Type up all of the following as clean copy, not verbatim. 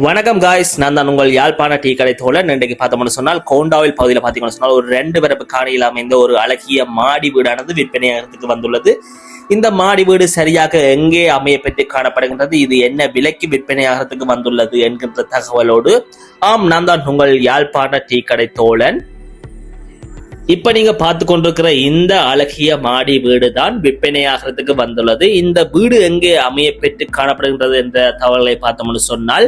வணக்கம் காய்ஸ், நான் தான் உங்கள் யாழ்ப்பாண டீ கடை தோழன். இன்றைக்கு பார்த்தோம்னு சொன்னால் கோண்டாவில் பகுதியில் பார்த்தீங்கன்னு சொன்னால் ஒரு 2 பிறப்பு காணியில் அமைந்த ஒரு அழகிய மாடி வீடானது விற்பனையாகிறதுக்கு வந்துள்ளது. இந்த மாடி வீடு சரியாக எங்கே அமைய பெற்று காணப்படுகின்றது, இது என்ன விலைக்கு விற்பனையாகிறதுக்கு வந்துள்ளது என்கின்ற தகவலோடு நான் தான் உங்கள் யாழ்ப்பாண டீ கடை தோழன். இப்ப நீங்க பார்த்து கொண்டிருக்கிற இந்த அழகிய மாடி வீடு தான் விற்பனையாகிறதுக்கு வந்துள்ளது. இந்த வீடு எங்கே அமைய பெற்று காணப்படுகின்றது என்ற தகவல்களை பார்த்தோம்னு சொன்னால்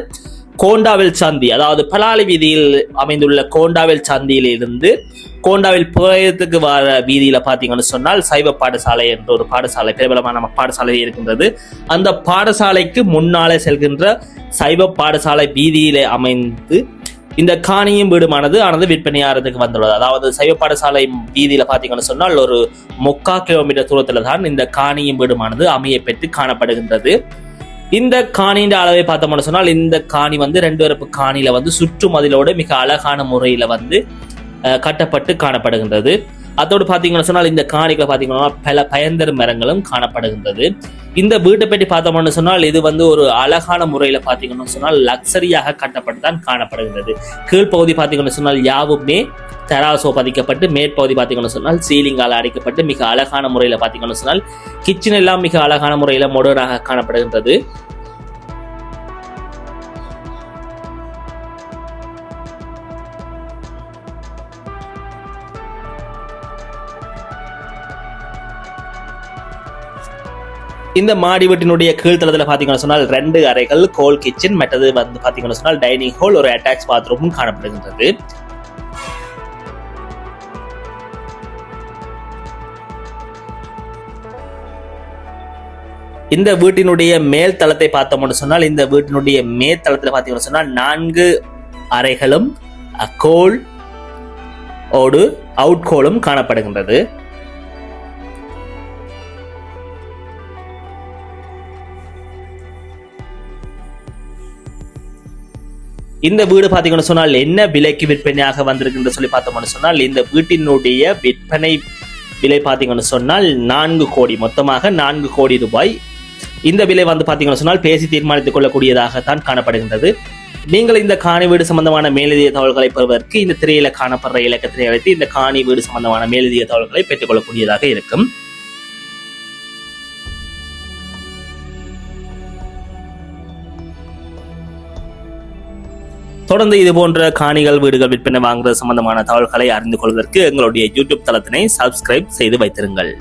கோண்டாவில் சந்தி, அதாவது பலாலி வீதியில் அமைந்துள்ள கோண்டாவில் சந்தியில் இருந்து கோண்டாவில் புகையத்துக்கு வர வீதியில பாத்தீங்கன்னு சொன்னால் சைவ பாடசாலை என்ற ஒரு பாடசாலை, பிரபலமான பாடசாலை இருக்கின்றது. அந்த பாடசாலைக்கு முன்னாலே செல்கின்ற சைவ பாடசாலை வீதியிலே அமைந்து இந்த காணியும் வீடுமானது விற்பனையாகிறதுக்கு வந்துள்ளது. அதாவது சைவ பாடசாலை வீதியில பாத்தீங்கன்னு சொன்னால் ஒரு 3/4 கிலோமீட்டர் தூரத்துல தான் இந்த காணியும் வீடுமானது அமைய பெற்று காணப்படுகின்றது. இந்த காணியின் அளவை பார்த்தோம்னு சொன்னால் இந்த காணி 2 பிறப்பு காணியில சுற்று மதிலோடு மிக அழகான முறையில கட்டப்பட்டு காணப்படுகின்றது. அதோடு பார்த்தீங்கன்னு சொன்னால் இந்த காணிகளை பார்த்தீங்கன்னா பல பயந்தர் மரங்களும் காணப்படுகின்றது. இந்த வீட்டை பற்றி பார்த்தோம்னு சொன்னால் இது ஒரு அழகான முறையில பார்த்தீங்கன்னு சொன்னால் லக்ஸரியாக கட்டப்பட்டு தான் காணப்படுகின்றது. கீழ்ப்பகுதி பார்த்தீங்கன்னு சொன்னால் யாவுமே தெராசோ பதிக்கப்பட்டு, மேற்பகுதி பார்த்தீங்கன்னு சொன்னால் சீலிங்கால் அடைக்கப்பட்டு மிக அழகான முறையில பார்த்தீங்கன்னு சொன்னால் கிச்சன் எல்லாம் மிக அழகான முறையில மாடர்னாக காணப்படுகின்றது. இந்த மாடி வீட்டினுடைய கீழ்த்தளத்தில் பார்த்தீங்கன்னு சொன்னால் 2 அறைகள், கோல் கிச்சன், மற்றது பார்த்தீங்கன்னு சொன்னால் டைனிங் ஹால், ஒரு அட்டாச் பாத்ரூமும் காணப்படுகின்றது. இந்த வீட்டினுடைய மேல் தளத்தை பார்த்தோம்னு சொன்னால் இந்த வீட்டினுடைய மேல் தளத்தில் பார்த்தீங்கன்னு சொன்னால் 4 அறைகளும் கோல் ஓடு அவுட் கோலும் காணப்படுகின்றது. இந்த வீடு பார்த்தீங்கன்னு சொன்னால் என்ன விலைக்கு விற்பனையாக வந்திருக்கு சொல்லி பார்த்தோம்னு சொன்னால் இந்த வீட்டினுடைய விற்பனை விலை பார்த்தீங்கன்னு சொன்னால் 4 கோடி, மொத்தமாக 4 கோடி ரூபாய். இந்த விலை பார்த்தீங்கன்னு சொன்னால் பேசி தீர்மானித்துக் கொள்ளக்கூடியதாகத்தான் காணப்படுகின்றது. நீங்கள் இந்த காணி வீடு சம்பந்தமான மேலதிக தகவல்களை பெறுவதற்கு இந்த திரையில காணப்படுற இலக்கத்தினை அழைத்து இந்த காணி வீடு சம்பந்தமான மேலதிக தகவல்களை பெற்றுக்கொள்ளக்கூடியதாக இருக்கும். தொடர்ந்து இது போன்ற காணிகள், வீடுகள் விற்பனை வாங்குறது சம்பந்தமான தகவல்களை அறிந்து கொள்வதற்கு எங்களுடைய யூடியூப் தளத்தினை சப்ஸ்கிரைப் செய்து வைத்திருங்கள்.